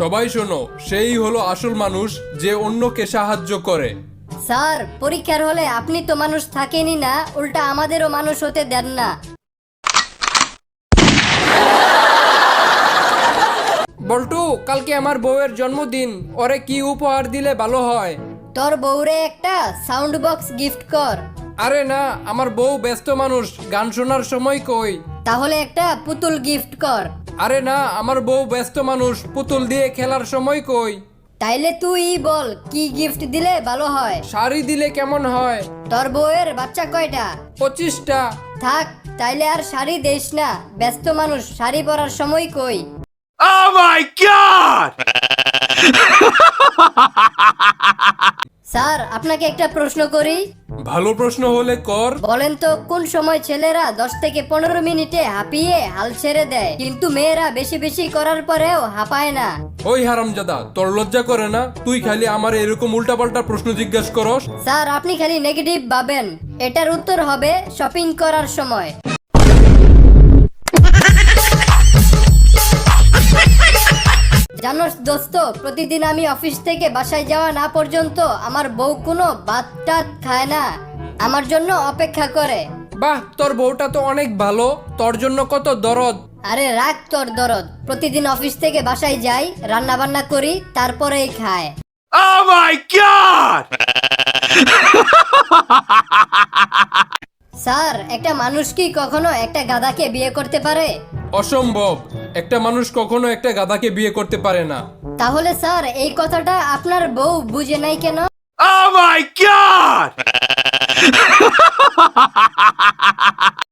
সবাই শোনো, সেই হলো আসল মানুষ যে অন্যকে সাহায্য করে। স্যার, পরীক্ষার হলে আপনি তো মানুষ থাকেনই না, উল্টা আমাদেরও মানুষ হতে দেন না। বল্টু, কালকে আমার বউয়ের জন্মদিন, ওরে কি উপহার দিলে ভালো হয়? তোর বউরে একটা সাউন্ড বক্স গিফট কর। আরে না, আমার বউ ব্যস্ত মানুষ, গান শোনার সময় কই। তাহলে একটা পুতুল গিফট কর। আরে না, আমার বউ ব্যস্ত মানুষ, পুতুল দিয়ে খেলার সময় কই। তাইলে তুই বল কি গিফট দিলে ভালো হয়। শাড়ি দিলে কেমন হয়? তোর বউয়ের বাচ্চা কয়টা? 25টা। থাক, তাইলে আর শাড়ি দেস না, ব্যস্ত মানুষ, শাড়ি পরার সময় কই। Oh my god! স্যার, আপনাকে একটা প্রশ্ন করি। ভালো প্রশ্ন হলে কর। বলেন তো, কোন সময় ছেলেরা 10 থেকে 15 মিনিটে হাঁপিয়ে হাল ছেড়ে দেয়, কিন্তু মেয়েরা বেশি বেশি করার পরেও হাঁপায় না? ওই হারামজাদা, তোর লজ্জা করে না? তুই খালি আমার এরকম উল্টাপাল্টা প্রশ্ন জিজ্ঞাসা করস। স্যার, আপনি খালি নেগেটিভ ভাবেন। এটার উত্তর হবে শপিং করার সময়। জানোস দোস্ত, প্রতিদিন আমি অফিস থেকে বাসায় যাওয়া না পর্যন্ত আমার বউ কোনো ভাত টাত খায় না, আমার জন্য অপেক্ষা করে। বাহ, তোর বউটা তো অনেক ভালো, তোর জন্য কত দরদ। আরে রাখ তোর দরদ, প্রতিদিন অফিস থেকে বাসায় যাই, রান্না বান্না করি, তারপরেই খায়। Oh my god! স্যার, একটা মানুষ কি কখনো একটা গাধাকে বিয়ে করতে পারে? অসম্ভব। একটা মানুষ কখনো একটা গাধাকে বিয়ে করতে পারে না। তাহলে স্যার, এই কথাটা আপনার বউ বুঝে নাই কেন? Oh my god!